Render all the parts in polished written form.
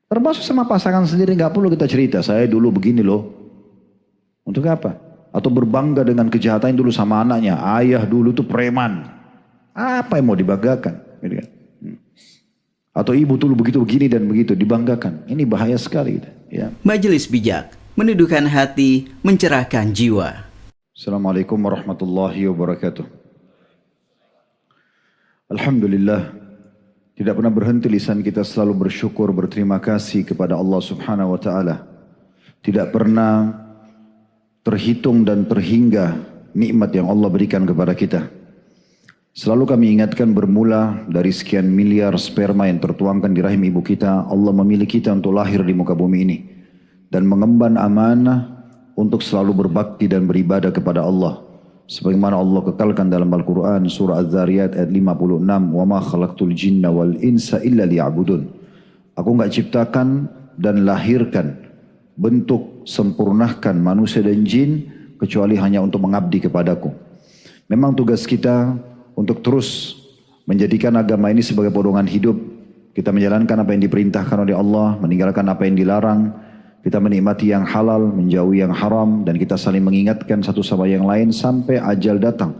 Termasuk sama pasangan sendiri, nggak perlu kita cerita, saya dulu begini loh. Untuk apa? Atau berbangga dengan kejahatan dulu sama anaknya. Ayah dulu tuh preman. Apa yang mau dibanggakan? Gitu kan. Atau ibu dulu begitu begini dan begitu dibanggakan. Ini bahaya sekali. Gitu. Ya. Majelis Bijak, meneduhkan hati, mencerahkan jiwa. Assalamualaikum warahmatullahi wabarakatuh. Alhamdulillah, tidak pernah berhenti lisan kita selalu bersyukur, berterima kasih kepada Allah Subhanahu wa taala. Tidak pernah terhitung dan terhingga nikmat yang Allah berikan kepada kita. Selalu kami ingatkan bermula dari sekian miliar sperma yang tertuangkan di rahim ibu kita, Allah memilih kita untuk lahir di muka bumi ini dan mengemban amanah untuk selalu berbakti dan beribadah kepada Allah. Sebagaimana Allah kekalkan dalam Al-Quran surah Az-Zariyat ayat 56, "Wa ma khalaqtul jinna wal insa illa liya'budun." Aku enggak ciptakan dan lahirkan, bentuk sempurnakan manusia dan jin kecuali hanya untuk mengabdi kepadaku. Memang tugas kita untuk terus menjadikan agama ini sebagai pedoman hidup. Kita menjalankan apa yang diperintahkan oleh Allah, meninggalkan apa yang dilarang. Kita menikmati yang halal, menjauhi yang haram, dan kita saling mengingatkan satu sama yang lain sampai ajal datang.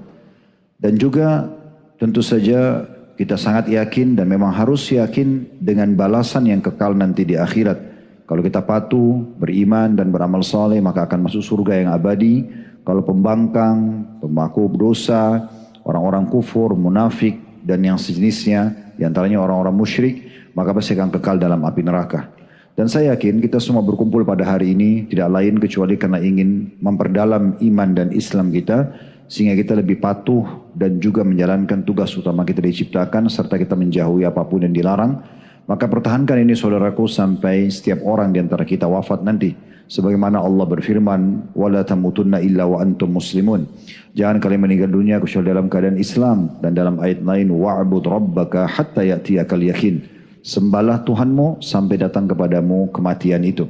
Dan juga tentu saja kita sangat yakin dan memang harus yakin dengan balasan yang kekal nanti di akhirat. Kalau kita patuh, beriman dan beramal saleh maka akan masuk surga yang abadi. Kalau pembangkang, pemaku dosa, orang-orang kufur, munafik dan yang sejenisnya, diantaranya orang-orang musyrik, maka pasti akan kekal dalam api neraka. Dan saya yakin kita semua berkumpul pada hari ini tidak lain kecuali karena ingin memperdalam iman dan Islam kita, sehingga kita lebih patuh dan juga menjalankan tugas utama kita diciptakan, serta kita menjauhi apapun yang dilarang. Maka pertahankan ini saudaraku sampai setiap orang di antara kita wafat nanti. Sebagaimana Allah berfirman, "Wala tamutunna illa wa antum muslimun." Jangan kalian meninggal dunia kecuali dalam keadaan Islam. Dan dalam ayat lain, "Wa'bud rabbaka hatta ya'tiyakal yakin." Sembahlah Tuhanmu sampai datang kepadamu kematian itu.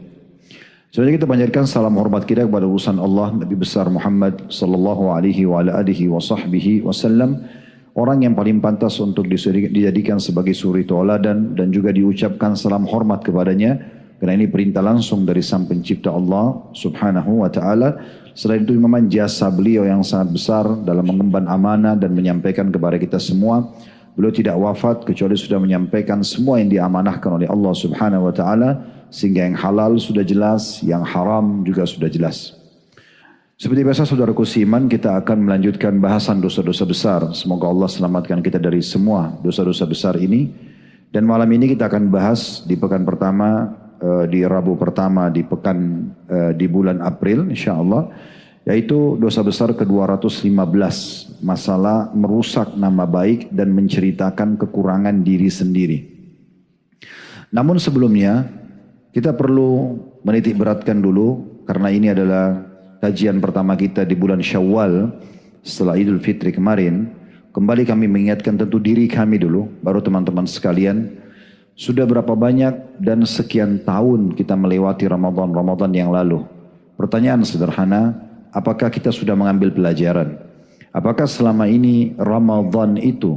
Selanjutnya kita panjatkan salam hormat kita kepada utusan Allah Nabi besar Muhammad sallallahu alaihi wa alihi wa sahbihi wasallam, orang yang paling pantas untuk dijadikan sebagai suri tauladan dan juga diucapkan salam hormat kepadanya karena ini perintah langsung dari Sang Pencipta Allah Subhanahu wa taala. Selain itu memang jasa beliau yang sangat besar dalam mengemban amanah dan menyampaikan kepada kita semua. Beliau tidak wafat kecuali sudah menyampaikan semua yang diamanahkan oleh Allah Subhanahu wa taala, sehingga yang halal sudah jelas, yang haram juga sudah jelas. Seperti biasa saudaraku seiman, kita akan melanjutkan bahasan dosa-dosa besar. Semoga Allah selamatkan kita dari semua dosa-dosa besar ini. Dan malam ini kita akan bahas di pekan pertama, di Rabu pertama di pekan di bulan April insyaallah, yaitu dosa besar ke-215, masalah merusak nama baik dan menceritakan kekurangan diri sendiri. Namun sebelumnya kita perlu menitik beratkan dulu, karena ini adalah kajian pertama kita di bulan Syawal setelah Idul Fitri kemarin. Kembali kami mengingatkan tentu diri kami dulu, baru teman-teman sekalian. Sudah berapa banyak dan sekian tahun kita melewati Ramadan yang lalu. Pertanyaan sederhana, apakah kita sudah mengambil pelajaran? Apakah selama ini Ramadan itu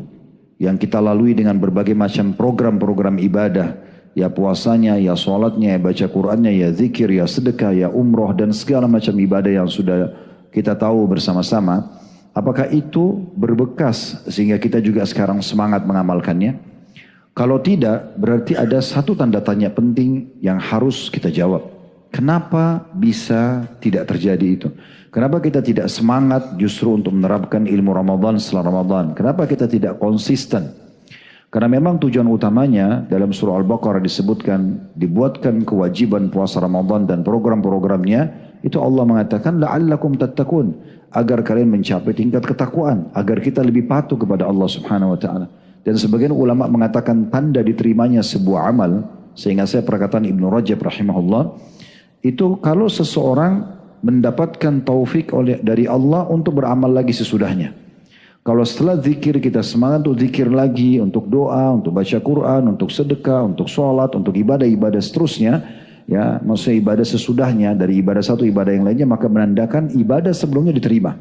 yang kita lalui dengan berbagai macam program-program ibadah, ya puasanya, ya sholatnya, ya baca Qur'annya, ya zikir, ya sedekah, ya umroh, dan segala macam ibadah yang sudah kita tahu bersama-sama, apakah itu berbekas sehingga kita juga sekarang semangat mengamalkannya? Kalau tidak, berarti ada satu tanda tanya penting yang harus kita jawab. Kenapa bisa tidak terjadi itu? Kenapa kita tidak semangat justru untuk menerapkan ilmu Ramadan setelah Ramadan? Kenapa kita tidak konsisten? Karena memang tujuan utamanya dalam surah Al-Baqarah disebutkan, dibuatkan kewajiban puasa Ramadan dan program-programnya, itu Allah mengatakan, la'allakum tattaqun, agar kalian mencapai tingkat ketakwaan, agar kita lebih patuh kepada Allah Subhanahu wa taala. Dan sebagian ulama mengatakan tanda diterimanya sebuah amal, sehingga saya perkataan Ibnu Rajab rahimahullah, itu kalau seseorang mendapatkan taufik dari Allah untuk beramal lagi sesudahnya. Kalau setelah zikir kita semangat untuk zikir lagi, untuk doa, untuk baca Quran, untuk sedekah, untuk sholat, untuk ibadah-ibadah seterusnya, ya maksudnya ibadah sesudahnya dari ibadah satu ibadah yang lainnya, maka menandakan ibadah sebelumnya diterima.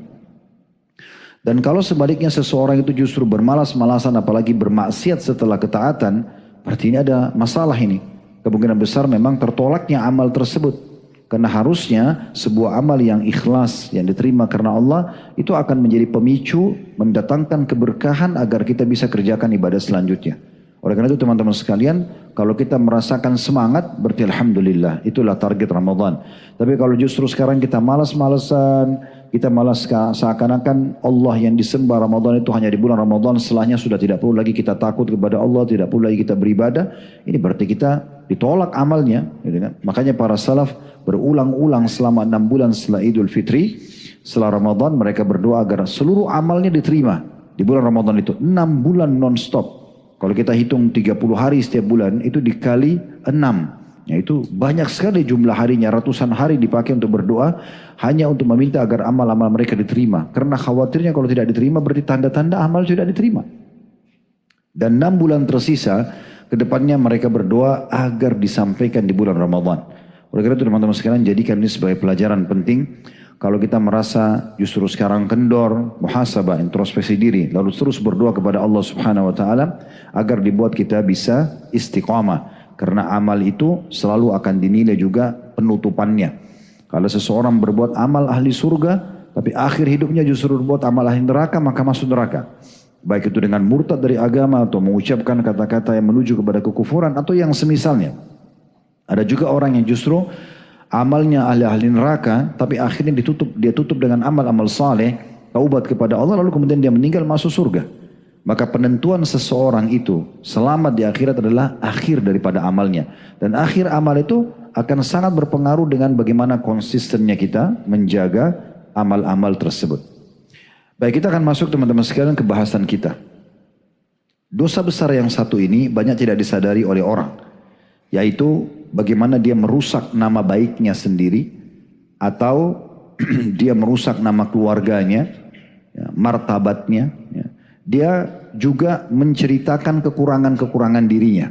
Dan kalau sebaliknya seseorang itu justru bermalas-malasan apalagi bermaksiat setelah ketaatan, berarti ini ada masalah ini. kemungkinan besar memang tertolaknya amal tersebut. Karena harusnya sebuah amal yang ikhlas, yang diterima karena Allah, itu akan menjadi pemicu, mendatangkan keberkahan agar kita bisa kerjakan ibadah selanjutnya. Oleh karena itu teman-teman sekalian, kalau kita merasakan semangat, berarti Alhamdulillah, itulah target Ramadan. Tapi kalau justru sekarang kita malas-malesan, kita malas seakan-akan Allah yang disembah Ramadan itu hanya di bulan Ramadan, setelahnya sudah tidak perlu lagi kita takut kepada Allah, tidak perlu lagi kita beribadah, ini berarti kita ditolak amalnya. Gitu kan? Makanya para salaf berulang-ulang selama 6 bulan setelah Idul Fitri, setelah Ramadan mereka berdoa agar seluruh amalnya diterima di bulan Ramadan itu. 6 bulan non-stop. Kalau kita hitung 30 hari setiap bulan itu dikali 6. Ya itu banyak sekali jumlah harinya, ratusan hari dipakai untuk berdoa hanya untuk meminta agar amal-amal mereka diterima. Karena khawatirnya kalau tidak diterima berarti tanda-tanda amal sudah diterima. Dan 6 bulan tersisa kedepannya mereka berdoa agar disampaikan di bulan Ramadan. Oleh karena itu teman-teman sekalian jadikan ini sebagai pelajaran penting. Kalau kita merasa justru sekarang kendor, muhasabah, introspeksi diri, lalu terus berdoa kepada Allah Subhanahu wa taala agar dibuat kita bisa istiqamah. Karena amal itu selalu akan dinilai juga penutupannya. Kalau seseorang berbuat amal ahli surga, tapi akhir hidupnya justru berbuat amal ahli neraka, maka masuk neraka. Baik itu dengan murtad dari agama atau mengucapkan kata-kata yang menuju kepada kekufuran atau yang semisalnya. Ada juga orang yang justru amalnya ahli neraka, tapi akhirnya dia tutup dengan amal-amal saleh, taubat kepada Allah, lalu kemudian dia meninggal masuk surga. Maka penentuan seseorang itu selamat di akhirat adalah akhir daripada amalnya. Dan akhir amal itu akan sangat berpengaruh dengan bagaimana konsistennya kita menjaga amal-amal tersebut. Baik, kita akan masuk teman-teman sekalian ke bahasan kita. Dosa besar yang satu ini banyak tidak disadari oleh orang, yaitu bagaimana dia merusak nama baiknya sendiri atau dia merusak nama keluarganya, ya, martabatnya. Ya. Dia juga menceritakan kekurangan-kekurangan dirinya.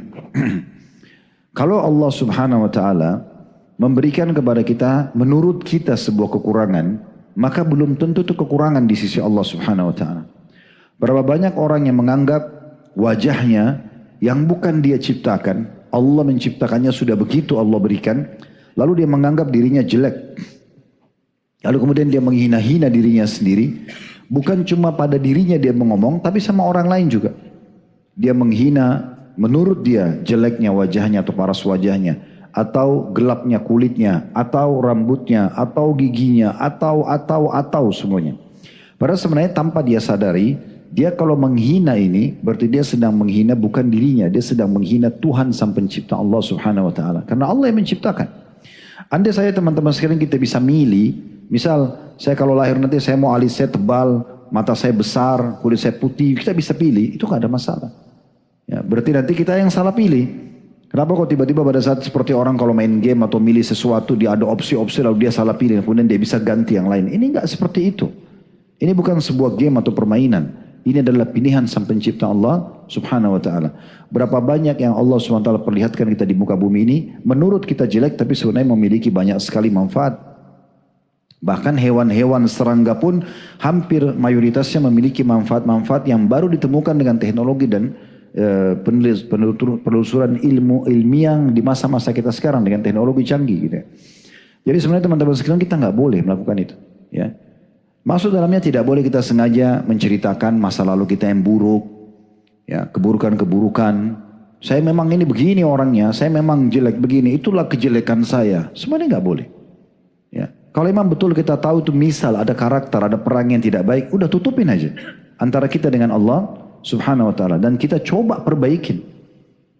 Kalau Allah Subhanahu wa taala memberikan kepada kita menurut kita sebuah kekurangan, maka belum tentu itu kekurangan di sisi Allah Subhanahu wa taala. Berapa banyak orang yang menganggap wajahnya yang bukan dia ciptakan, Allah menciptakannya sudah begitu Allah berikan, lalu dia menganggap dirinya jelek. Lalu kemudian dia menghina-hina dirinya sendiri. Bukan cuma pada dirinya dia mengomong, tapi sama orang lain juga. Dia menghina menurut dia jeleknya wajahnya atau paras wajahnya, atau gelapnya kulitnya, atau rambutnya, atau giginya, atau semuanya. Padahal sebenarnya tanpa dia sadari, dia kalau menghina ini, berarti dia sedang menghina bukan dirinya, dia sedang menghina Tuhan Sang Pencipta Allah Subhanahu wa taala. Karena Allah yang menciptakan. Andai saya teman-teman sekalian kita bisa milih, misal saya kalau lahir nanti saya mau alis saya tebal, mata saya besar, kulit saya putih, kita bisa pilih, itu gak ada masalah. Ya, berarti nanti kita yang salah pilih. Kenapa kok tiba-tiba pada saat seperti orang kalau main game atau milih sesuatu, dia ada opsi-opsi lalu dia salah pilih, kemudian dia bisa ganti yang lain. Ini gak seperti itu. Ini bukan sebuah game atau permainan. Ini adalah pilihan Sang Pencipta Allah Subhanahu wa taala. Berapa banyak yang Allah Subhanahu wa taala perlihatkan kita di muka bumi ini, menurut kita jelek tapi sebenarnya memiliki banyak sekali manfaat. Bahkan hewan-hewan serangga pun hampir mayoritasnya memiliki manfaat-manfaat yang baru ditemukan dengan teknologi dan penelusuran ilmiah di masa-masa kita sekarang dengan teknologi canggih gitu. Jadi sebenarnya teman-teman sekalian kita nggak boleh melakukan itu, ya. Maksud dalamnya tidak boleh kita sengaja menceritakan masa lalu kita yang buruk, ya, keburukan-keburukan. Saya memang ini begini orangnya, saya memang jelek begini, itulah kejelekan saya. Semuanya nggak boleh. Ya. Kalau memang betul kita tahu itu misal ada karakter, ada perang yang tidak baik, udah tutupin aja antara kita dengan Allah Subhanahu wa taala dan kita coba perbaikin.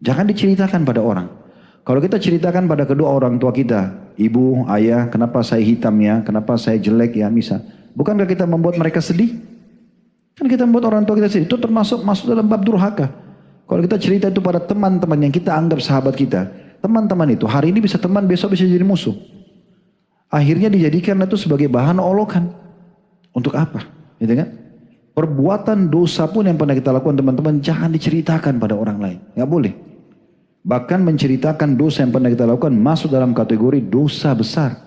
Jangan diceritakan pada orang. Kalau kita ceritakan pada kedua orang tua kita, ibu, ayah, kenapa saya hitam ya, kenapa saya jelek ya, misal. Bukankah kita membuat mereka sedih? Kan kita membuat orang tua kita sedih. Itu termasuk masuk dalam bab durhaka. Kalau kita cerita itu pada teman-teman yang kita anggap sahabat kita, teman-teman itu hari ini bisa teman, besok bisa jadi musuh. Akhirnya dijadikan itu sebagai bahan olokan. Untuk apa? Gitu kan? Perbuatan dosa pun yang pernah kita lakukan teman-teman jangan diceritakan pada orang lain. Nggak boleh. Bahkan menceritakan dosa yang pernah kita lakukan masuk dalam kategori dosa besar.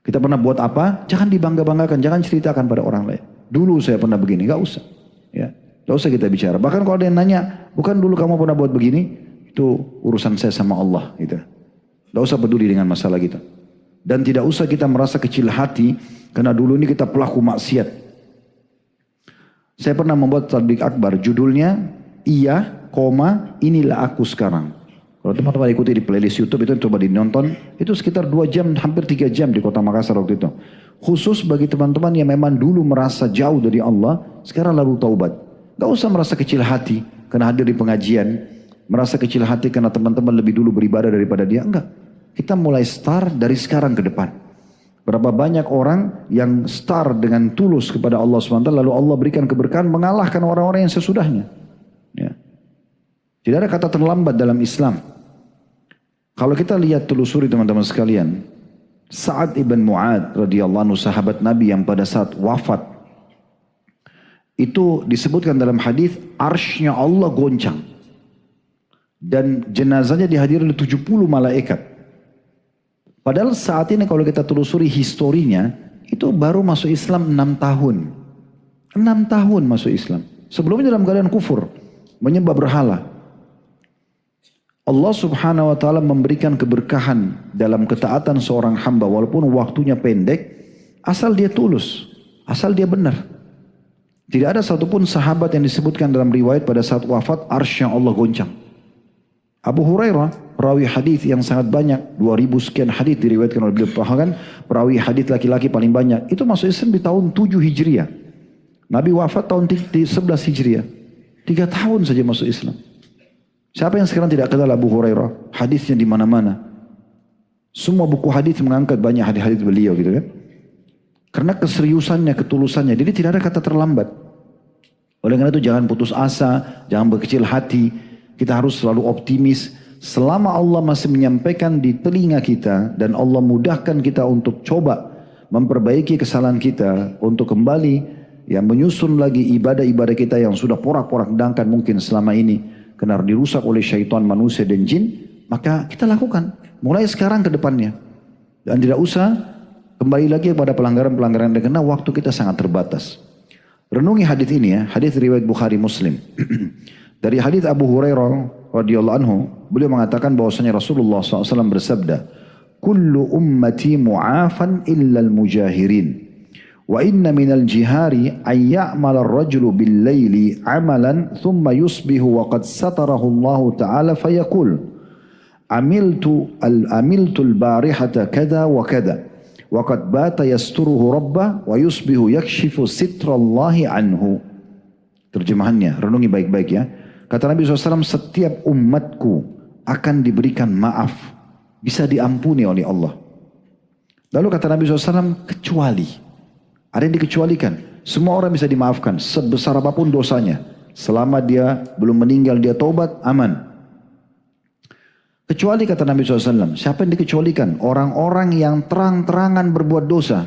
Kita pernah buat apa? Jangan dibangga-banggakan, jangan ceritakan pada orang lain. Dulu saya pernah begini, nggak usah. Ya, nggak usah kita bicara. Bahkan kalau ada yang nanya, bukan dulu kamu pernah buat begini? Itu urusan saya sama Allah gitu. Tidak usah peduli dengan masalah kita. Dan tidak usah kita merasa kecil hati karena dulu ini kita pelaku maksiat. Saya pernah membuat tablik akbar, judulnya iya, inilah aku sekarang. Kalau teman-teman ikuti di playlist YouTube itu coba dinonton, itu sekitar 2 jam, hampir 3 jam di kota Makassar waktu itu. Khusus bagi teman-teman yang memang dulu merasa jauh dari Allah, sekarang lalu taubat. Gak usah merasa kecil hati karena hadir di pengajian, merasa kecil hati karena teman-teman lebih dulu beribadah daripada dia. Enggak. Kita mulai start dari sekarang ke depan. Berapa banyak orang yang start dengan tulus kepada Allah SWT, lalu Allah berikan keberkahan mengalahkan orang-orang yang sesudahnya. Ya. Tidak ada kata terlambat dalam Islam. Kalau kita lihat telusuri teman-teman sekalian, Sa'ad ibn Mu'ad radhiyallahu anhu, sahabat Nabi yang pada saat wafat, itu disebutkan dalam hadis arsy-nya Allah goncang. Dan jenazahnya dihadiri oleh 70 malaikat. Padahal saat ini kalau kita telusuri historinya, itu baru masuk Islam 6 tahun. 6 tahun masuk Islam. Sebelumnya dalam keadaan kufur, menyembah berhala. Allah subhanahu wa ta'ala memberikan keberkahan dalam ketaatan seorang hamba walaupun waktunya pendek, asal dia tulus, asal dia benar. Tidak ada satupun sahabat yang disebutkan dalam riwayat pada saat wafat arsy Allah goncang. Abu Hurairah, perawi hadis yang sangat banyak, 2000 sekian hadis diriwayatkan oleh beliau, bahkan perawi hadis laki-laki paling banyak, itu masuk Islam di tahun 7 Hijriah. Nabi wafat tahun 11 Hijriah. 3 tahun saja masuk Islam. Siapa yang sekarang tidak kenal Abu Hurairah? Hadisnya di mana-mana. Semua buku hadis mengangkat banyak hadis-hadis beliau gitu kan. Karena keseriusannya, ketulusannya. Jadi tidak ada kata terlambat. Oleh karena itu jangan putus asa, jangan berkecil hati. Kita harus selalu optimis. Selama Allah masih menyampaikan di telinga kita dan Allah mudahkan kita untuk coba memperbaiki kesalahan kita, untuk kembali menyusun lagi ibadah-ibadah kita yang sudah porak-porandangkan mungkin selama ini karena dirusak oleh syaitan, manusia dan jin, maka kita lakukan mulai sekarang ke depannya. Dan tidak usah kembali lagi kepada pelanggaran-pelanggaran karena waktu kita sangat terbatas. Renungi hadis ini ya, hadis riwayat Bukhari Muslim. Dari hadis Abu Hurairah radhiyallahu anhu, beliau mengatakan bahwasanya Rasulullah SAW bersabda, "Kullu ummati mu'afan illa al-mujahirin. Wa inna minal jihari an ya'mala ar-rajulu bil-laili 'amalan thumma yusbihu wa qad satarahu Allah ta'ala fayaqul amiltu al-barihata kada wa kada wa qad bata yasturuhu rabbah wa yusbihu yakshifu sitrallahi anhu." Terjemahannya, renungi baik-baik ya. Kata Nabi SAW, setiap umatku akan diberikan maaf, bisa diampuni oleh Allah. Lalu kata Nabi SAW, kecuali ada yang dikecualikan. Semua orang bisa dimaafkan sebesar apapun dosanya. Selama dia belum meninggal, dia taubat, aman. Kecuali kata Nabi SAW, siapa yang dikecualikan? Orang-orang yang terang-terangan berbuat dosa.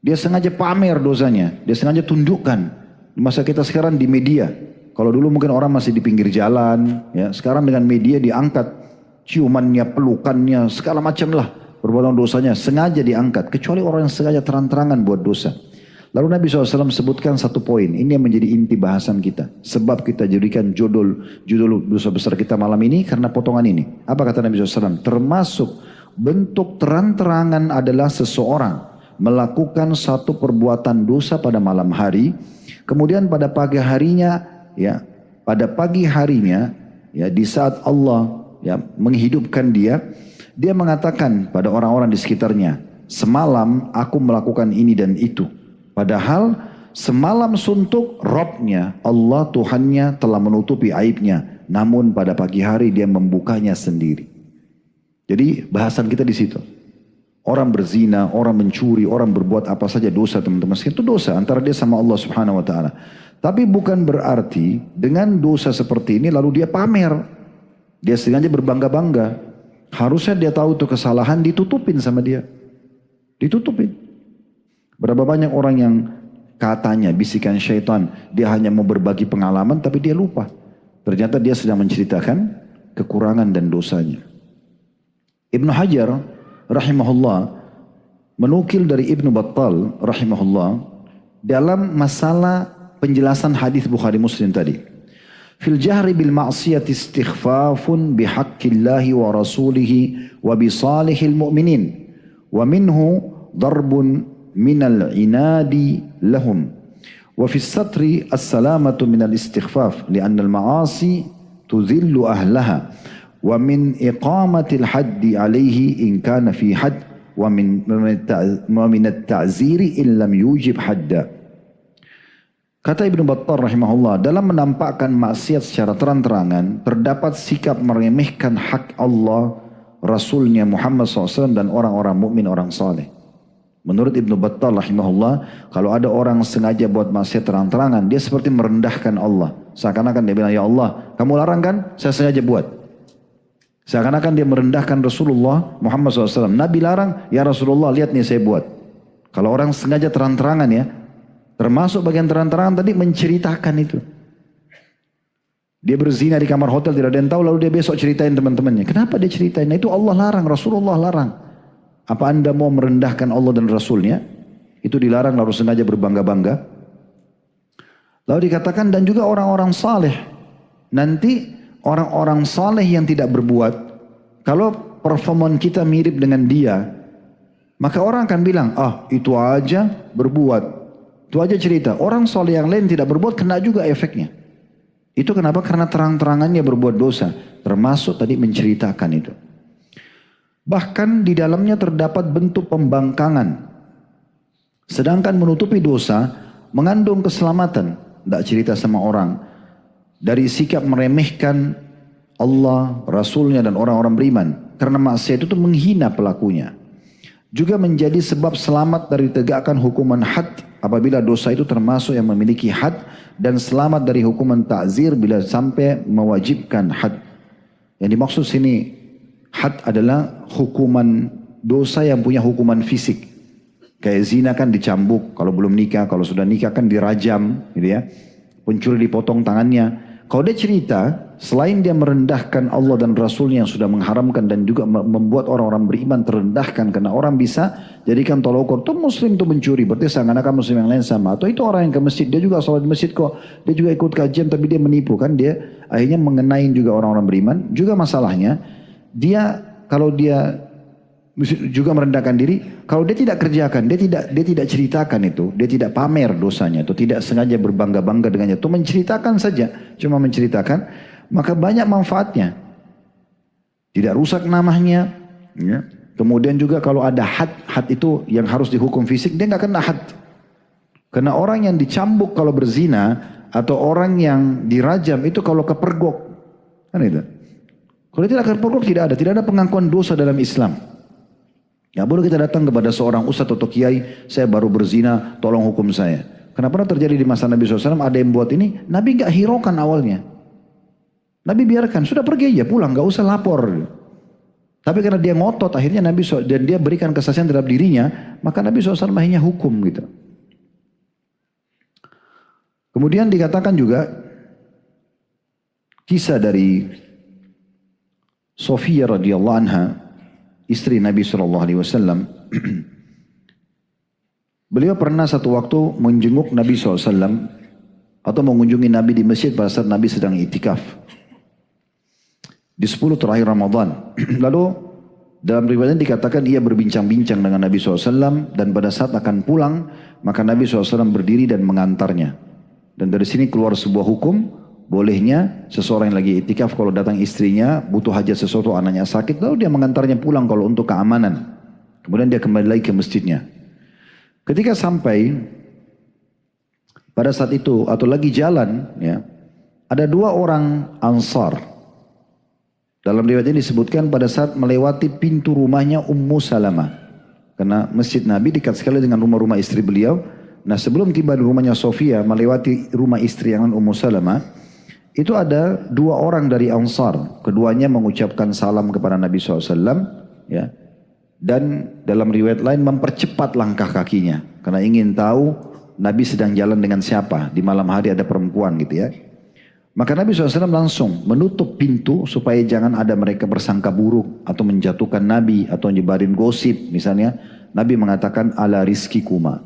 Dia sengaja pamer dosanya. Dia sengaja tundukkan. Di masa kita sekarang di media. Kalau dulu mungkin orang masih di pinggir jalan. Ya, sekarang dengan media diangkat. Ciumannya, pelukannya, segala macam lah. Perbuatan dosanya sengaja diangkat. Kecuali orang yang sengaja terang-terangan buat dosa. Lalu Nabi SAW sebutkan satu poin. Ini yang menjadi inti bahasan kita. Sebab kita jadikan judul dosa besar kita malam ini karena potongan ini. Apa kata Nabi SAW? Termasuk bentuk terang-terangan adalah seseorang melakukan satu perbuatan dosa pada malam hari. Kemudian pada pagi harinya, di saat Allah menghidupkan dia mengatakan pada orang-orang di sekitarnya, semalam aku melakukan ini dan itu. Padahal semalam suntuk Rabbnya, Allah Tuhannya telah menutupi aibnya. Namun pada pagi hari dia membukanya sendiri. Jadi bahasan kita di situ. Orang berzina, orang mencuri, orang berbuat apa saja dosa teman-teman. Itu dosa antara dia sama Allah Subhanahu Wa Taala. Tapi bukan berarti dengan dosa seperti ini lalu dia pamer. Dia sengaja berbangga-bangga. Harusnya dia tahu itu kesalahan, ditutupin sama dia. Ditutupin. Berapa banyak orang yang katanya bisikan syaitan, dia hanya mau berbagi pengalaman tapi dia lupa. Ternyata dia sedang menceritakan kekurangan dan dosanya. Ibnu Hajar rahimahullah menukil dari Ibnu Battal rahimahullah dalam masalah penjelasan hadis Bukhari Muslim tadi. Fil jahri bil ma'siyati istighfafun bihaqqillahi wa rasulihi wa bisalihil mu'minin. Wa minhu darbun minal inadi lahum. Wa fis satri as-salamatu minal istighfaf. Lianna al-ma'asi tuzillu ahlaha. Wa min iqamatil haddi alaihi in kana fi hadd. Wa min at-ta'ziri in lam yujib hadda. Kata Ibnu Battal rahimahullah, dalam menampakkan maksiat secara terang-terangan, terdapat sikap meremehkan hak Allah, Rasulnya Muhammad SAW dan orang-orang mukmin orang saleh. Menurut Ibnu Battal rahimahullah, kalau ada orang sengaja buat maksiat terang-terangan, dia seperti merendahkan Allah. Seakan-akan dia bilang, ya Allah, kamu larang kan? Saya sengaja buat. Seakan-akan dia merendahkan Rasulullah Muhammad SAW. Nabi larang, ya Rasulullah, lihat nih saya buat. Kalau orang sengaja terang-terangan ya, termasuk bagian terang-terangan tadi menceritakan itu. Dia berzina di kamar hotel, tidak ada yang tahu, lalu dia besok ceritain teman-temannya. Kenapa dia ceritain? Nah, itu Allah larang, Rasulullah larang. Apa anda mau merendahkan Allah dan Rasulnya? Itu dilarang lalu sengaja berbangga-bangga. Lalu dikatakan dan juga orang-orang saleh. Nanti orang-orang saleh yang tidak berbuat, kalau performan kita mirip dengan dia, maka orang akan bilang, ah itu aja berbuat. Itu aja cerita. Orang soleh yang lain tidak berbuat kena juga efeknya. Itu kenapa? Karena terang-terangannya berbuat dosa. Termasuk tadi menceritakan itu. Bahkan di dalamnya terdapat bentuk pembangkangan. Sedangkan menutupi dosa mengandung keselamatan. Tidak cerita sama orang. Dari sikap meremehkan Allah, Rasulnya dan orang-orang beriman. Karena maksiat itu menghina pelakunya. Juga menjadi sebab selamat dari tegakkan hukuman had apabila dosa itu termasuk yang memiliki had, dan selamat dari hukuman ta'zir bila sampai mewajibkan had. Yang dimaksud sini had adalah hukuman dosa yang punya hukuman fisik. Kayak zina kan dicambuk kalau belum nikah, kalau sudah nikah kan dirajam gitu ya. Pencuri dipotong tangannya. Kalau dia cerita, selain dia merendahkan Allah dan Rasulnya yang sudah mengharamkan dan juga membuat orang-orang beriman terendahkan, karena orang bisa jadikan tolak ukur, itu muslim itu mencuri, berarti seakan-akan muslim yang lain sama. Atau itu orang yang ke masjid, dia juga sholat di masjid kok, dia juga ikut kajian tapi dia menipu, kan dia akhirnya mengenai juga orang-orang beriman. Juga masalahnya, dia kalau dia juga merendahkan diri, kalau dia tidak kerjakan, dia tidak ceritakan itu, dia tidak pamer dosanya, atau tidak sengaja berbangga-bangga dengannya, itu menceritakan saja, cuma menceritakan, maka banyak manfaatnya. Tidak rusak namanya. Ya. Kemudian juga kalau ada had itu yang harus dihukum fisik, dia nggak kena had. Karena orang yang dicambuk kalau berzina, atau orang yang dirajam itu kalau kepergok, kan itu. Kalau tidak kepergok tidak ada pengakuan dosa dalam Islam. Ya boleh kita datang kepada seorang ustadz atau kiai, saya baru berzina, tolong hukum saya. Karena pernah terjadi di masa Nabi SAW, ada yang buat ini, Nabi nggak hiraukan awalnya. Nabi biarkan, sudah pergi aja pulang, nggak usah lapor. Tapi karena dia ngotot, akhirnya Nabi dan dia berikan kesaksian terhadap dirinya, maka Nabi SAW akhirnya hukum gitu. Kemudian dikatakan juga kisah dari Sofia radhiyallahu anha, istri Nabi SAW. Beliau pernah satu waktu menjenguk Nabi SAW atau mengunjungi Nabi di masjid pada saat Nabi sedang itikaf di 10 terakhir Ramadan. Lalu dalam riwayat dikatakan ia berbincang-bincang dengan Nabi SAW, dan pada saat akan pulang maka Nabi SAW berdiri dan mengantarnya. Dan dari sini keluar sebuah hukum, bolehnya seseorang yang lagi itikaf kalau datang istrinya butuh hajat sesuatu, anaknya sakit, lalu dia mengantarnya pulang kalau untuk keamanan. Kemudian dia kembali lagi ke masjidnya. Ketika sampai pada saat itu atau lagi jalan, ya, ada 2 orang Ansar. Dalam riwayat ini disebutkan pada saat melewati pintu rumahnya Ummu Salamah. Karena masjid Nabi dekat sekali dengan rumah-rumah istri beliau. Nah sebelum tiba di rumahnya Sofia, melewati rumah istri yang Ummu Salamah, itu ada 2 orang dari Ansar. Keduanya mengucapkan salam kepada Nabi SAW. Ya. Dan dalam riwayat lain mempercepat langkah kakinya. Karena ingin tahu Nabi sedang jalan dengan siapa. Di malam hari ada perempuan gitu ya. Maka Nabi SAW langsung menutup pintu supaya jangan ada mereka bersangka buruk. Atau menjatuhkan Nabi atau nyebarin gosip misalnya. Nabi mengatakan ala rizki kuma.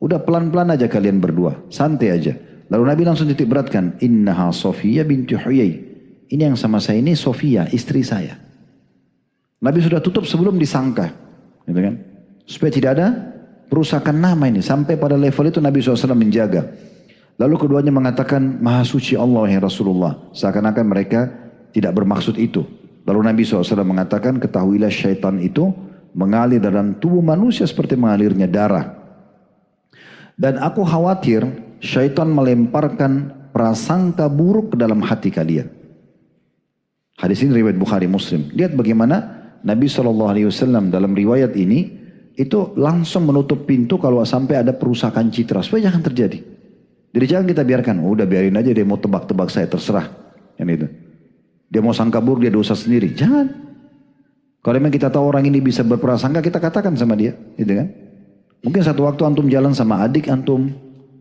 Udah pelan-pelan aja kalian berdua. Santai aja. Lalu Nabi langsung titik beratkan, innaha Sofiyah binti Huyai. Ini yang sama saya ini Sofiyah, istri saya. Nabi sudah tutup sebelum disangka, gitu kan? Supaya tidak ada perusakan nama ini. Sampai pada level itu Nabi SAW menjaga. Lalu keduanya mengatakan, Maha suci Allah ya Rasulullah. Seakan-akan mereka tidak bermaksud itu. Lalu Nabi SAW mengatakan, ketahuilah syaitan itu mengalir dalam tubuh manusia seperti mengalirnya darah. Dan aku khawatir syaitan melemparkan prasangka buruk ke dalam hati kalian. Hadis ini riwayat Bukhari Muslim. Lihat bagaimana Nabi SAW dalam riwayat ini itu langsung menutup pintu kalau sampai ada perusakan citra. Supaya jangan terjadi. Jadi jangan kita biarkan, udah biarin aja dia mau tebak-tebak saya terserah. Yang itu. Dia mau sangka buruk, dia dosa sendiri. Jangan. Kalau memang kita tahu orang ini bisa berprasangka, kita katakan sama dia. Gitu kan? Mungkin satu waktu antum jalan sama adik antum.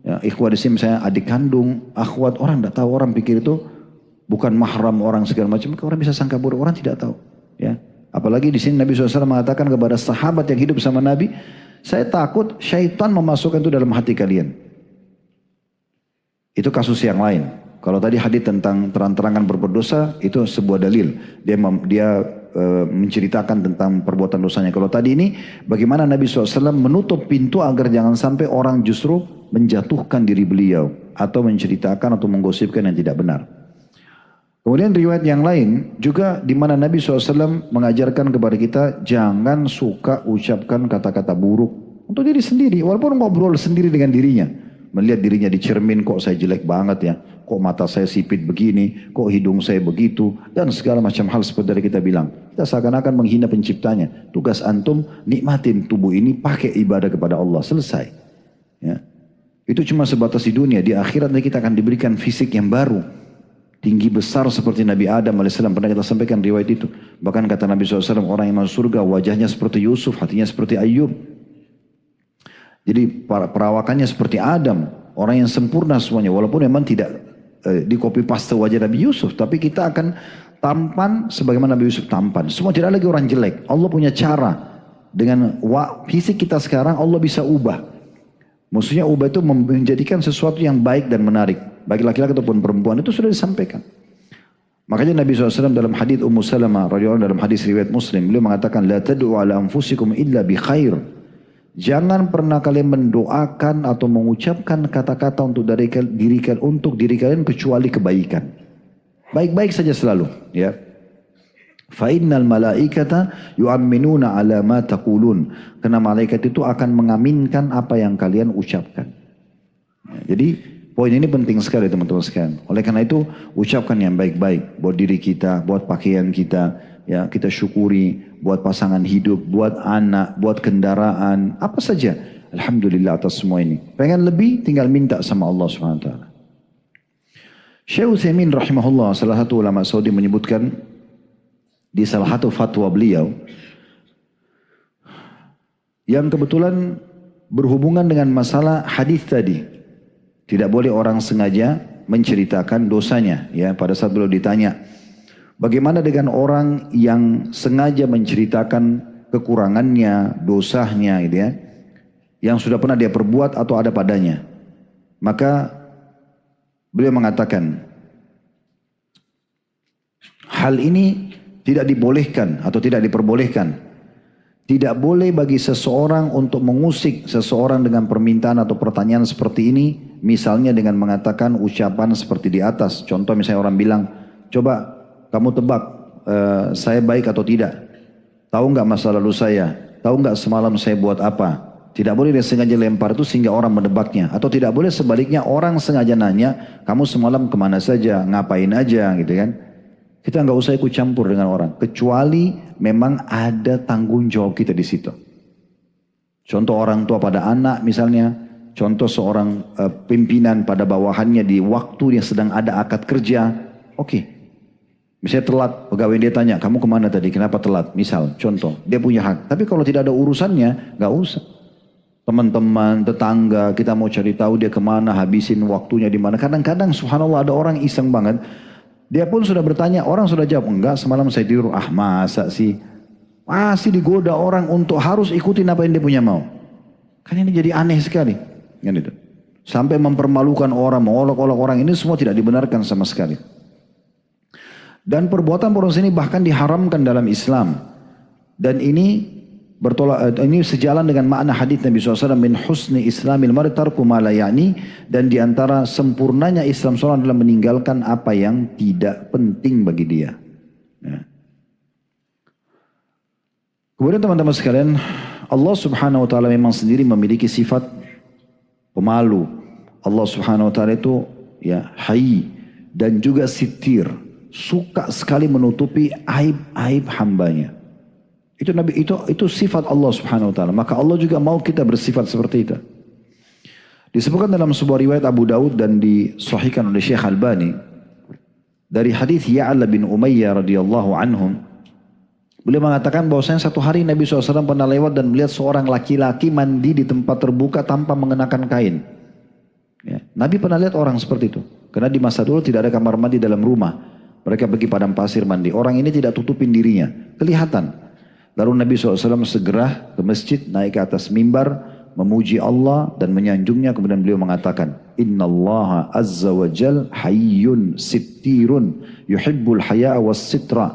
Ya, ikhwat di sini misalnya adik kandung, akhwat, orang tidak tahu, orang pikir itu bukan mahram orang segala macam. Orang bisa sangka buruk, orang tidak tahu. Ya. Apalagi di sini Nabi SAW mengatakan kepada sahabat yang hidup sama Nabi, saya takut syaitan memasukkan itu dalam hati kalian. Itu kasus yang lain. Kalau tadi hadis tentang terang-terangan berbuat dosa, itu sebuah dalil. Dia menceritakan tentang perbuatan dosanya. Kalau tadi ini, bagaimana Nabi SAW menutup pintu agar jangan sampai orang justru menjatuhkan diri beliau. Atau menceritakan atau menggosipkan yang tidak benar. Kemudian riwayat yang lain, juga di mana Nabi SAW mengajarkan kepada kita, jangan suka ucapkan kata-kata buruk untuk diri sendiri. Walaupun ngobrol sendiri dengan dirinya. Melihat dirinya di cermin, kok saya jelek banget ya. Kok mata saya sipit begini, kok hidung saya begitu. Dan segala macam hal seperti dari kita bilang. Kita seakan-akan menghina penciptanya. Tugas antum, nikmatin tubuh ini, pakai ibadah kepada Allah. Selesai. Ya. Itu cuma sebatas di dunia. Di akhirat kita akan diberikan fisik yang baru. Tinggi besar seperti Nabi Adam AS. Pernah kita sampaikan riwayat itu. Bahkan kata Nabi SAW, orang yang masuk surga wajahnya seperti Yusuf, hatinya seperti Ayub. Jadi perawakannya seperti Adam, orang yang sempurna semuanya. Walaupun memang tidak di copy paste wajah Nabi Yusuf, tapi kita akan tampan sebagaimana Nabi Yusuf tampan. Semua tidak lagi orang jelek. Allah punya cara dengan fisik kita sekarang Allah bisa ubah. Maksudnya ubah itu menjadikan sesuatu yang baik dan menarik bagi laki-laki ataupun perempuan, itu sudah disampaikan. Makanya Nabi SAW dalam hadis Ummu Salamah radhiyallahu dalam hadis riwayat Muslim, beliau mengatakan, la tad'u ala anfusikum illa bi khair. Jangan pernah kalian mendoakan atau mengucapkan kata-kata untuk diri kalian kecuali kebaikan. Baik-baik saja selalu, ya. Fa innal malaikata yu'minuna ala ma taqulun. Karena malaikat itu akan mengaminkan apa yang kalian ucapkan. Ya, jadi poin ini penting sekali teman-teman sekalian. Oleh karena itu ucapkan yang baik-baik buat diri kita, buat pakaian kita. Ya, kita syukuri buat pasangan hidup, buat anak, buat kendaraan, apa saja. Alhamdulillah atas semua ini. Pengen lebih, tinggal minta sama Allah SWT. Syekh Utsaimin rahimahullah, salah satu ulama Saudi menyebutkan di salah satu fatwa beliau yang kebetulan berhubungan dengan masalah hadis tadi. Tidak boleh orang sengaja menceritakan dosanya. Ya, pada saat beliau ditanya, bagaimana dengan orang yang sengaja menceritakan kekurangannya, dosanya, gitu ya, yang sudah pernah dia perbuat atau ada padanya? Maka beliau mengatakan, hal ini tidak dibolehkan atau tidak diperbolehkan. Tidak boleh bagi seseorang untuk mengusik seseorang dengan permintaan atau pertanyaan seperti ini, misalnya dengan mengatakan ucapan seperti di atas. Contoh misalnya orang bilang, coba kamu tebak saya baik atau tidak? Tahu nggak masa lalu saya? Tahu nggak semalam saya buat apa? Tidak boleh dia sengaja lempar itu sehingga orang menebaknya. Atau tidak boleh sebaliknya orang sengaja nanya, kamu semalam kemana saja? Ngapain aja? Gitu kan? Kita nggak usah ikut campur dengan orang. Kecuali memang ada tanggung jawab kita di situ. Contoh orang tua pada anak misalnya. Contoh seorang pimpinan pada bawahannya di waktu yang sedang ada akad kerja. Oke. Misalnya telat, pegawai dia tanya, kamu kemana tadi, kenapa telat? Misal, contoh, dia punya hak. Tapi kalau tidak ada urusannya, nggak usah. Teman-teman, tetangga, kita mau cari tahu dia kemana, habisin waktunya di mana. Kadang-kadang subhanallah ada orang iseng banget. Dia pun sudah bertanya, orang sudah jawab, enggak semalam saya tidur. Ah masa sih? Masih digoda orang untuk harus ikutin apa yang dia punya mau. Kan ini jadi aneh sekali. Kan itu. Sampai mempermalukan orang, mengolok-olok orang, ini semua tidak dibenarkan sama sekali. Dan perbuatan ini bahkan diharamkan dalam Islam. Dan ini sejalan dengan makna hadits Nabi SAW, min husni islamil mar'i tarku ma la ya'ni, dan diantara sempurnanya Islam seorang adalah meninggalkan apa yang tidak penting bagi dia. Ya. Kemudian teman-teman sekalian, Allah Subhanahu wa taala memang sendiri memiliki sifat pemalu. Allah Subhanahu wa taala itu ya hayy dan juga sitir, suka sekali menutupi aib-aib hambanya. Itu sifat Allah Subhanahu wa taala. Maka Allah juga mau kita bersifat seperti itu. Disebutkan dalam sebuah riwayat Abu Daud dan disahihkan oleh Syekh Albani dari hadis Ya'la bin Umayyah radhiyallahu anhum. Beliau mengatakan bahwasanya satu hari Nabi SAW pernah lewat dan melihat seorang laki-laki mandi di tempat terbuka tanpa mengenakan kain. Ya. Nabi pernah lihat orang seperti itu. Karena di masa dulu tidak ada kamar mandi dalam rumah. Mereka pergi padang pasir mandi. Orang ini tidak tutupin dirinya. Kelihatan. Lalu Nabi SAW segera ke masjid, naik ke atas mimbar, memuji Allah dan menyanjungnya. Kemudian beliau mengatakan, Inna Allah azza wa jal hayyun sittirun yuhibbul haya'a was sitra.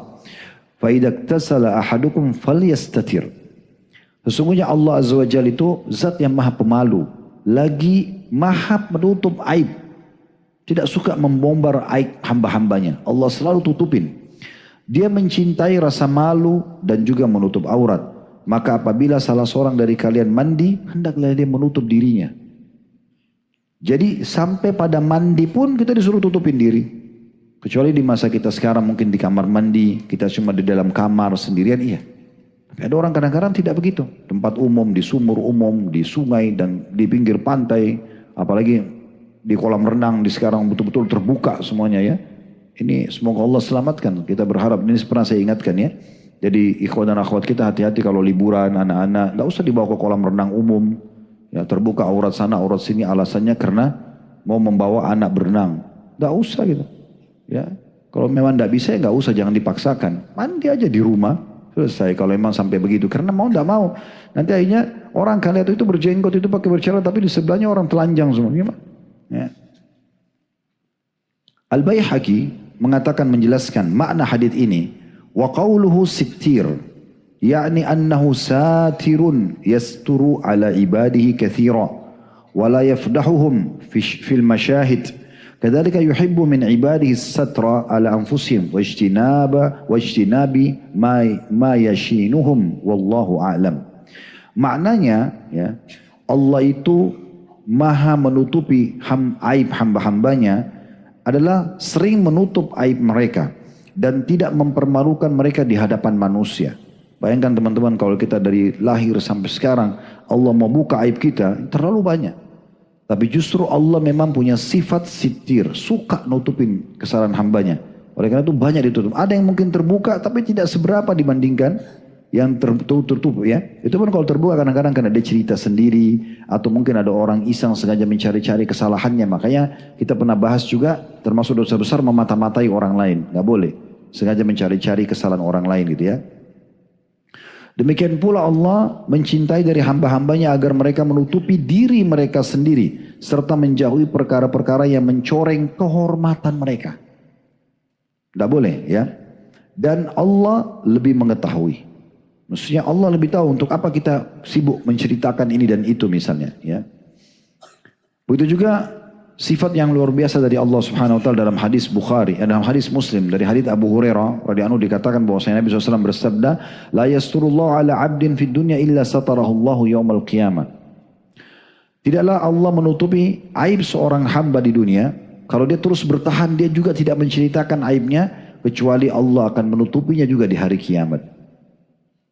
Faidak tasala ahadukum falyastatir. Sesungguhnya Allah azza wa jal itu zat yang maha pemalu, lagi maha menutup aib. Tidak suka membombar aib hamba-hambanya. Allah selalu tutupin. Dia mencintai rasa malu dan juga menutup aurat. Maka apabila salah seorang dari kalian mandi, hendaklah dia menutup dirinya. Jadi sampai pada mandi pun kita disuruh tutupin diri. Kecuali di masa kita sekarang mungkin di kamar mandi, kita cuma di dalam kamar sendirian, iya. Tapi ada orang kadang-kadang tidak begitu. Tempat umum, di sumur umum, di sungai dan di pinggir pantai. Apalagi di kolam renang, di sekarang betul-betul terbuka semuanya ya. Ini semoga Allah selamatkan. Kita berharap, ini pernah saya ingatkan ya. Jadi ikhwan dan akhwat kita hati-hati kalau liburan anak-anak. Tidak usah dibawa ke kolam renang umum. Ya, terbuka aurat sana, aurat sini. Alasannya karena mau membawa anak berenang. Tidak usah gitu. Ya, kalau memang tidak bisa ya nggak usah, jangan dipaksakan. Mandi aja di rumah. Selesai kalau memang sampai begitu. Karena mau tidak mau. Nanti akhirnya orang kalian itu berjenggot, itu pakai bercela. Tapi di sebelahnya orang telanjang semua. Gimana? Ya. Al-Baihaqi mengatakan, menjelaskan makna hadits ini, wa qawluhu sittir yakni annahu satirun yasturu ala ibadihi katsira wa la yafdahuhum fil masyahid kadzalika yuhibbu min ibadihi as-satra ala anfusihim wa ijtinabi ma yashinuhum wallahu a'lam. Maknanya ya, Allah itu maha menutupi aib hamba-hambanya, adalah sering menutup aib mereka dan tidak mempermalukan mereka di hadapan manusia. Bayangkan teman-teman, kalau kita dari lahir sampai sekarang Allah mau buka aib kita terlalu banyak. Tapi justru Allah memang punya sifat sitir, suka nutupin kesalahan hambanya. Oleh karena itu banyak ditutup. Ada yang mungkin terbuka tapi tidak seberapa dibandingkan yang tertutup ya. Itu pun kalau terbuka kadang-kadang karena dia cerita sendiri, atau mungkin ada orang iseng sengaja mencari-cari kesalahannya. Makanya kita pernah bahas juga, termasuk dosa besar memata-matai orang lain. Gak boleh sengaja mencari-cari kesalahan orang lain gitu ya. Demikian pula Allah mencintai dari hamba-hambanya agar mereka menutupi diri mereka sendiri, serta menjauhi perkara-perkara yang mencoreng kehormatan mereka. Gak boleh ya. Dan Allah lebih mengetahui. Maksudnya Allah lebih tahu untuk apa kita sibuk menceritakan ini dan itu misalnya. Ya. Begitu juga sifat yang luar biasa dari Allah Subhanahu Wa Taala dalam hadis Bukhari, dalam hadis Muslim dari hadis Abu Hurairah radhiyallahu anhu dikatakan bahwa Nabi SAW bersabda, la yasturullahu ala abdin fid dunya illa satarahullahu yaumal qiyamah. Tidaklah Allah menutupi aib seorang hamba di dunia. Kalau dia terus bertahan, dia juga tidak menceritakan aibnya, kecuali Allah akan menutupinya juga di hari kiamat.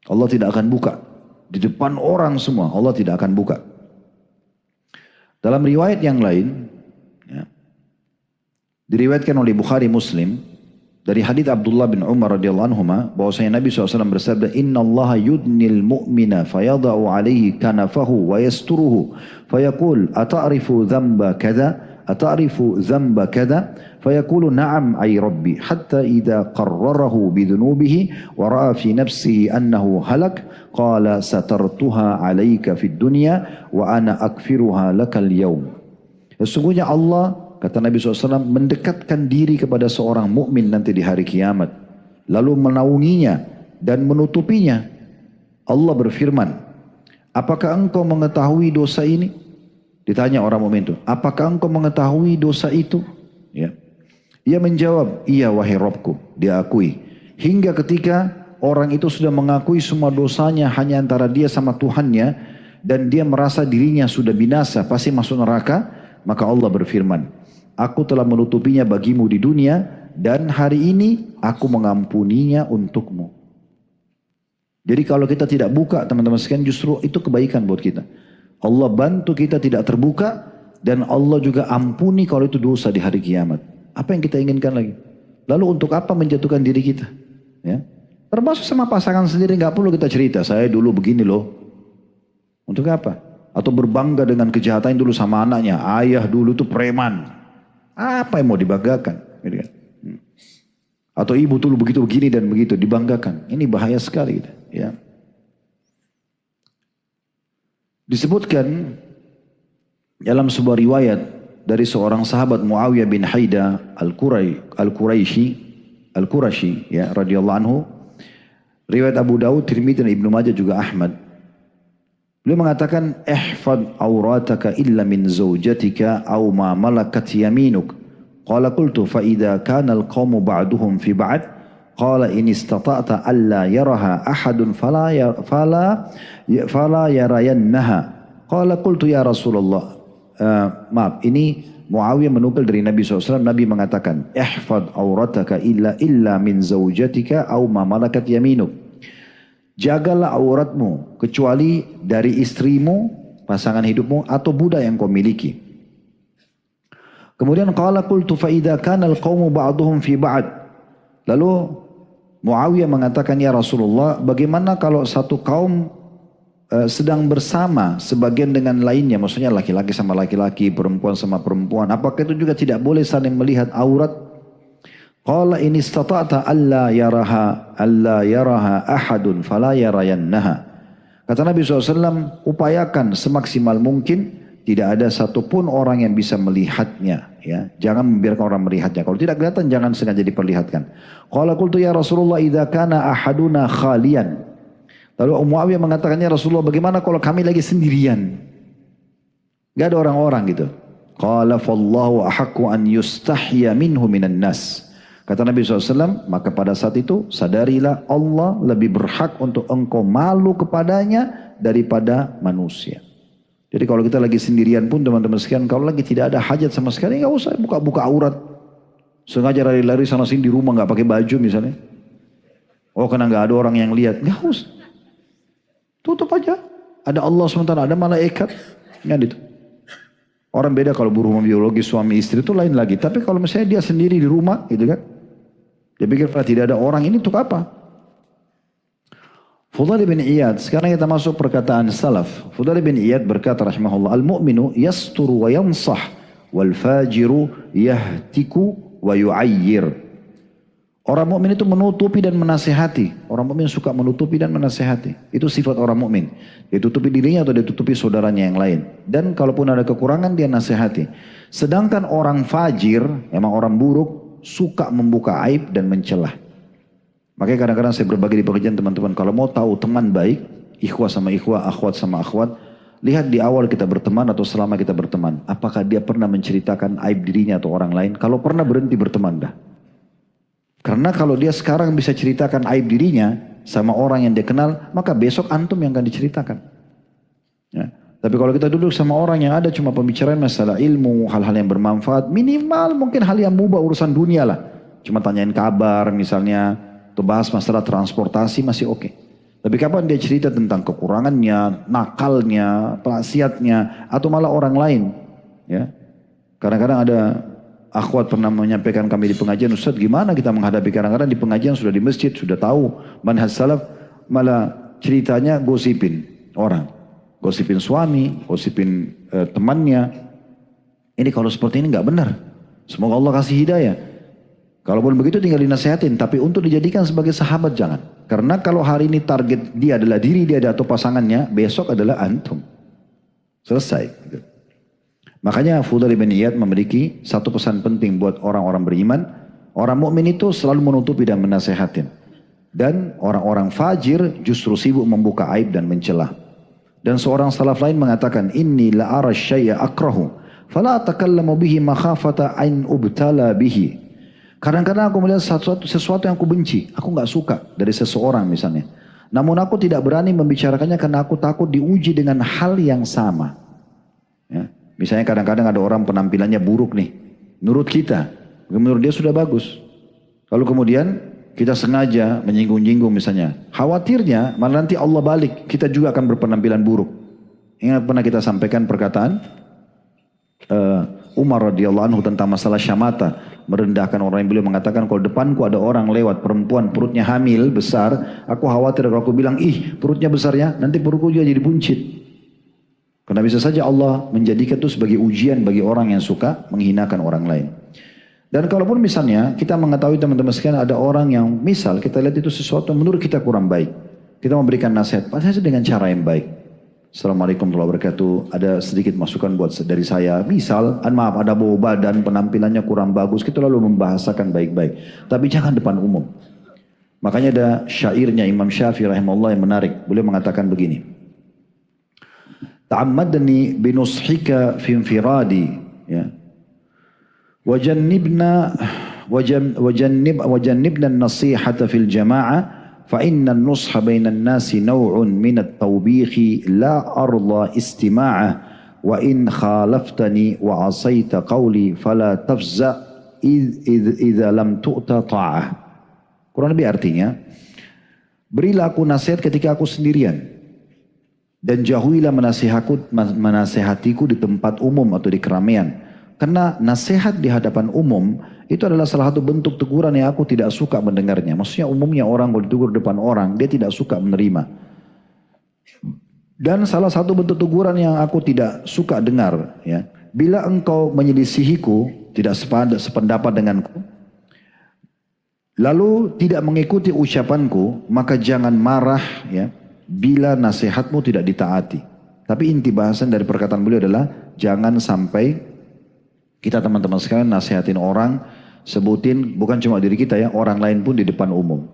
Allah tidak akan buka. Di depan orang semua, Allah tidak akan buka. Dalam riwayat yang lain, ya, diriwayatkan oleh Bukhari Muslim, dari hadits Abdullah bin Umar radhiyallahu anhuma, bahwasanya Nabi SAW bersabda, Inna Allah yudnil mu'mina fayada'u alaihi kanafahu wa yasturuhu, fayaqul, ata'rifu dhamba kada, ata'rifu dhamba kada, فيقول نعم أي ربي حتى إذا قرره بذنوبه ورأى في نفسه أنه هلك قال سترتها عليك في الدنيا وأنا أكفرها لك اليوم. Sesungguhnya Allah, kata Nabi SAW, mendekatkan diri kepada seorang mukmin nanti di hari kiamat. Lalu menaunginya dan menutupinya. Allah berfirman, apakah engkau mengetahui dosa ini? Ditanya orang mukmin itu, apakah engkau mengetahui dosa itu? Ya. Ia menjawab, iya wahai Rabbku, dia akui. Hingga ketika orang itu sudah mengakui semua dosanya hanya antara dia sama Tuhannya, dan dia merasa dirinya sudah binasa, pasti masuk neraka, maka Allah berfirman, aku telah menutupinya bagimu di dunia, dan hari ini aku mengampuninya untukmu. Jadi kalau kita tidak buka teman-teman sekalian, justru itu kebaikan buat kita. Allah bantu kita tidak terbuka, dan Allah juga ampuni kalau itu dosa di hari kiamat. Apa yang kita inginkan lagi? Lalu untuk apa menjatuhkan diri kita? Ya. Termasuk sama pasangan sendiri, nggak perlu kita cerita, saya dulu begini loh. Untuk apa? Atau berbangga dengan kejahatan dulu sama anaknya, ayah dulu tuh preman. Apa yang mau dibanggakan? Gitu kan? Atau ibu dulu begitu begini dan begitu, dibanggakan. Ini bahaya sekali. Gitu. Ya. Disebutkan dalam sebuah riwayat dari seorang sahabat Muawiyah bin Haida Al-Qurashi ya radhiyallahu anhu, riwayat Abu Daud, Tirmidzi dan Ibnu Majah juga Ahmad. Beliau mengatakan, ihfad aurataka illa min zawjatika aw ma malakat yaminuk. Qala qultu fa idza kana al-qawmu ba'duhum fi ba'd qala in istata'ta alla yaraha ahadun fala yarayannaha. Qala qultu ya Rasulullah. Maaf, ini Muawiyah menukil dari Nabi SAW. Nabi mengatakan, ihfad aurataka illa min zawjatika aw ma malakat yaminuk. Jagalah auratmu kecuali dari istrimu, pasangan hidupmu, atau budak yang kau miliki. Kemudian qala qultu fa idza kana al-qawmu ba'duhum fi ba'd. Lalu Muawiyah mengatakan, ya Rasulullah, bagaimana kalau satu kaum sedang bersama sebagian dengan lainnya, maksudnya laki-laki sama laki-laki, perempuan sama perempuan, apakah itu juga tidak boleh saling melihat aurat? Qala in istata'ta alla yaraha ahadun fala yarayannaha. Kata Nabi SAW, upayakan semaksimal mungkin tidak ada satupun orang yang bisa melihatnya. Ya, jangan membiarkan orang melihatnya. Kalau tidak kelihatan, jangan sengaja diperlihatkan. Qala qultu ya Rasulullah idza kana ahaduna khalian. Lalu Muawiyah mengatakannya, Rasulullah, bagaimana kalau kami lagi sendirian? Gak ada orang-orang gitu. Qala fallahu ahaqqu an yustahya minhu minan nas. Kata Nabi SAW, maka pada saat itu sadarilah Allah lebih berhak untuk engkau malu kepadanya daripada manusia. Jadi kalau kita lagi sendirian pun teman-teman sekalian, kalau lagi tidak ada hajat sama sekali, nggak usah buka-buka aurat. Sengaja lari-lari sana sini di rumah nggak pakai baju misalnya. Oh karena nggak ada orang yang lihat, nggak usah. Tutup aja. Ada Allah sementara, ada malaikat, nggak gitu. Orang beda kalau berhubungan biologi suami istri itu lain lagi. Tapi kalau misalnya dia sendiri di rumah, gitu kan, dia pikir tidak ada orang ini untuk apa? Fudail bin Iyad, sekarang kita masuk perkataan salaf. Fudail bin Iyad berkata rahimahullah, al-mu'minu yasturu wa yansah, wal fajiru yahtiku wa yu'ayyir. Orang mukmin itu menutupi dan menasihati. Orang mukmin suka menutupi dan menasihati. Itu sifat orang mukmin. Dia tutupi dirinya atau dia tutupi saudaranya yang lain. Dan kalaupun ada kekurangan dia nasihati. Sedangkan orang fajir, memang orang buruk, suka membuka aib dan mencelah. Makanya kadang-kadang saya berbagi di pengajian teman-teman, kalau mau tahu teman baik, ikhwah sama ikhwah, akhwat sama akhwat, lihat di awal kita berteman atau selama kita berteman. Apakah dia pernah menceritakan aib dirinya atau orang lain? Kalau pernah, berhenti berteman dah. Karena kalau dia sekarang bisa ceritakan aib dirinya sama orang yang dia kenal, maka besok antum yang akan diceritakan. Ya. Tapi kalau kita duduk sama orang yang ada cuma pembicaraan masalah ilmu, hal-hal yang bermanfaat, minimal mungkin hal yang mubah urusan dunia lah. Cuma tanyain kabar misalnya, atau bahas masalah transportasi masih oke. Tapi kapan dia cerita tentang kekurangannya, nakalnya, maksiatnya, atau malah orang lain. Ya. Kadang-kadang ada akhwat pernah menyampaikan kami di pengajian, Ustaz gimana kita menghadapi, kadang-kadang di pengajian sudah di masjid, sudah tahu manhaj salaf, malah ceritanya gosipin orang. Gosipin suami, gosipin temannya. Ini kalau seperti ini nggak benar. Semoga Allah kasih hidayah. Kalaupun begitu tinggal dinasihatin, tapi untuk dijadikan sebagai sahabat jangan. Karena kalau hari ini target dia adalah diri dia atau pasangannya, besok adalah antum. Selesai. Makanya Fudail bin Iyad memiliki satu pesan penting buat orang-orang beriman. Orang mukmin itu selalu menutupi dan menasehatin. Dan orang-orang fajir justru sibuk membuka aib dan mencela. Dan seorang salaf lain mengatakan, Inni la ara syai'a akrahu, fala atakallamu bihi makhafata ain ubtala bihi. Kadang-kadang aku melihat sesuatu yang aku benci, aku nggak suka dari seseorang misalnya. Namun aku tidak berani membicarakannya karena aku takut diuji dengan hal yang sama. Ya. Misalnya kadang-kadang ada orang penampilannya buruk nih. Menurut kita, menurut dia sudah bagus. Lalu kemudian kita sengaja menyinggung-nyinggung misalnya. Khawatirnya malah nanti Allah balik, kita juga akan berpenampilan buruk. Ingat pernah kita sampaikan perkataan Umar radhiyallahu anhu tentang masalah syamata, merendahkan orang yang beliau mengatakan, kalau depanku ada orang lewat perempuan perutnya hamil besar, aku khawatir kalau aku bilang ih perutnya besarnya, nanti perutku juga jadi buncit. Karena bisa saja Allah menjadikan itu sebagai ujian bagi orang yang suka menghinakan orang lain. Dan kalaupun misalnya kita mengetahui teman-teman sekalian ada orang yang misal kita lihat itu sesuatu yang menurut kita kurang baik, kita memberikan nasihat, pasti dengan cara yang baik. Assalamualaikum warahmatullahi wabarakatuh. Ada sedikit masukan buat dari saya. Misal, maaf ada bau badan, penampilannya kurang bagus, kita lalu membahasakan baik-baik. Tapi jangan depan umum. Makanya ada syairnya Imam Syafi'i rahimahullah yang menarik. Beliau mengatakan begini. Ta'ammadni binushika fi infiradi, ya. Wajannibna an-nasihata fil jama'ah. فإن النصح بين الناس نوع من التوبيخ لا أرضى استماعه وإن خالفتني وعصيت قولي فلا تفزع إذا لم تؤت طاعة. Kurang lebih artinya, berilah aku nasihat ketika aku sendirian dan jauhilah menasehatiku di tempat umum atau di keramaian. Karena nasihat di hadapan umum itu adalah salah satu bentuk teguran yang aku tidak suka mendengarnya. Maksudnya umumnya orang kalau ditegur depan orang, dia tidak suka menerima. Dan salah satu bentuk teguran yang aku tidak suka dengar, ya, bila engkau menyelisihiku, tidak sependapat denganku, lalu tidak mengikuti ucapanku, maka jangan marah, ya, bila nasihatmu tidak ditaati. Tapi inti bahasan dari perkataan beliau adalah jangan sampai kita teman-teman sekalian nasihatin orang, sebutin bukan cuma diri kita ya, orang lain pun di depan umum.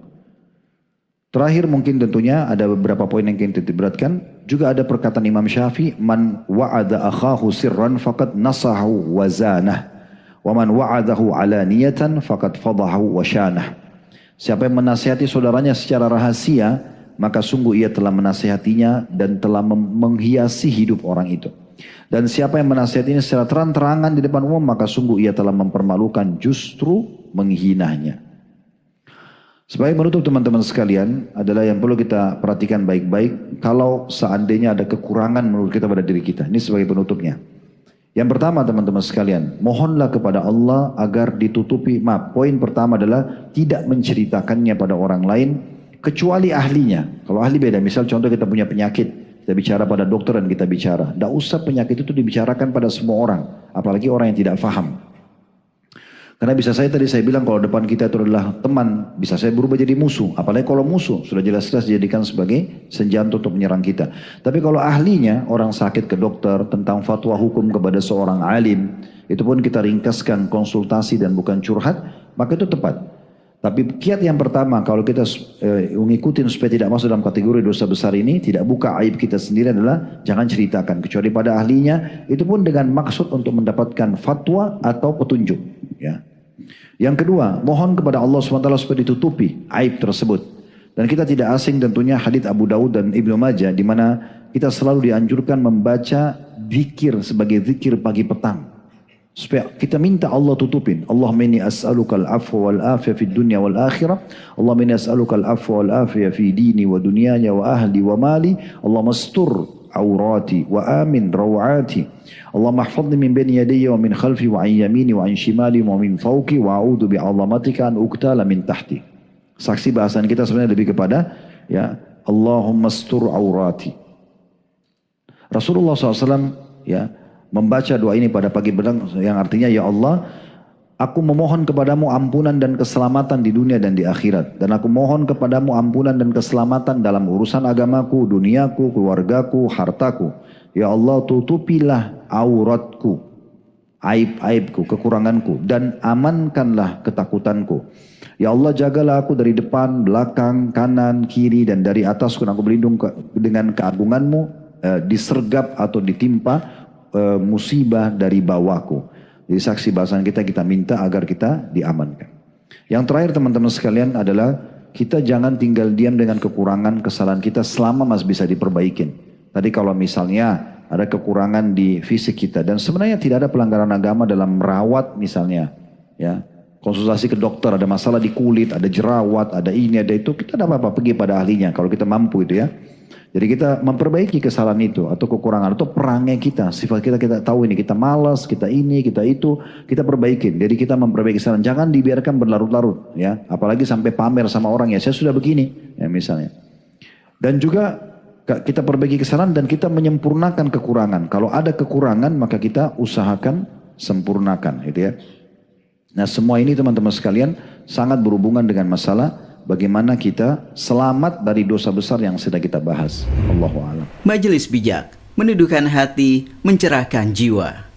Terakhir mungkin tentunya ada beberapa poin yang kita beratkan. Juga ada perkataan Imam Syafi'i, man wa'ada akhahu sirran faqad nasahu wa zanah, wa man wa'adahu alaniyatan faqad fadahu wa syanah. Siapa yang menasihati saudaranya secara rahasia, maka sungguh ia telah menasihatinya dan telah menghiasi hidup orang itu. Dan siapa yang menasihatinya secara terang-terangan di depan umum, maka sungguh ia telah mempermalukan, justru menghinanya. Sebagai menutup teman-teman sekalian, adalah yang perlu kita perhatikan baik-baik, kalau seandainya ada kekurangan menurut kita pada diri kita. Ini sebagai penutupnya. Yang pertama teman-teman sekalian, mohonlah kepada Allah agar ditutupi, poin pertama adalah tidak menceritakannya pada orang lain, kecuali ahlinya. Kalau ahli beda, misal contoh kita punya penyakit, kita bicara pada dokter dan kita bicara. Tidak usah penyakit itu dibicarakan pada semua orang. Apalagi orang yang tidak faham. Karena bisa saya tadi saya bilang kalau depan kita itu adalah teman. Bisa saya berubah jadi musuh. Apalagi kalau musuh sudah jelas-jelas dijadikan sebagai senjata untuk menyerang kita. Tapi kalau ahlinya orang sakit ke dokter tentang fatwa hukum kepada seorang alim. Itu pun kita ringkaskan konsultasi dan bukan curhat. Maka itu tepat. Tapi kiat yang pertama kalau kita mengikuti supaya tidak masuk dalam kategori dosa besar ini, tidak buka aib kita sendiri adalah jangan ceritakan kecuali pada ahlinya, itu pun dengan maksud untuk mendapatkan fatwa atau petunjuk, ya. Yang kedua, mohon kepada Allah SWT supaya ditutupi aib tersebut. Dan kita tidak asing tentunya hadits Abu Daud dan Ibnu Majah di mana kita selalu dianjurkan membaca zikir sebagai zikir pagi petang. Supaya kita minta Allah tutupin. Allahumma inni as'aluka al-afwa wal-afiyah fid dunya wal-akhirah. Allahumma inni as'aluka al-afwa wal-afiyah fi dini wa dunyaya wa ahli wa mali. Allahumma astur awrati wa amin rawati. Allahumma ahfadni min bayni yadayya wa min khalfi wa an yamini wa an shimali wa min fawqi wa a'udhu bi'azamatika an uktala min tahti. Saksi bahasan kita sebenarnya lebih kepada ya Allahumma astur awrati. Rasulullah SAW ya membaca doa ini pada pagi petang yang artinya ya Allah, aku memohon kepadamu ampunan dan keselamatan di dunia dan di akhirat. Dan aku mohon kepadamu ampunan dan keselamatan dalam urusan agamaku, duniaku, keluargaku, hartaku. Ya Allah, tutupilah auratku. aib-aibku, kekuranganku, dan amankanlah ketakutanku. Ya Allah, jagalah aku dari depan, belakang, kanan, kiri, dan dari atasku. Aku berlindung dengan keagunganmu, disergap atau ditimpa musibah dari bawahku. Jadi saksi bahasan kita minta agar kita diamankan. Yang terakhir teman-teman sekalian adalah kita jangan tinggal diam dengan kekurangan kesalahan kita selama masih bisa diperbaikin. Tadi kalau misalnya ada kekurangan di fisik kita dan sebenarnya tidak ada pelanggaran agama dalam merawat misalnya, ya. Konsultasi ke dokter, ada masalah di kulit, ada jerawat, ada ini, ada itu, kita tidak apa-apa pergi pada ahlinya kalau kita mampu itu ya. Jadi kita memperbaiki kesalahan itu atau kekurangan atau perangai kita, sifat kita tahu ini, kita malas, kita ini, kita itu, kita perbaikin. Jadi kita memperbaiki kesalahan, jangan dibiarkan berlarut-larut ya. Apalagi sampai pamer sama orang ya, saya sudah begini ya misalnya. Dan juga kita perbaiki kesalahan dan kita menyempurnakan kekurangan. Kalau ada kekurangan maka kita usahakan sempurnakan gitu ya. Nah semua ini teman-teman sekalian sangat berhubungan dengan masalah bagaimana kita selamat dari dosa besar yang sedang kita bahas. Allahu a'lam. Majelis Bijak, meneduhkan hati, mencerahkan jiwa.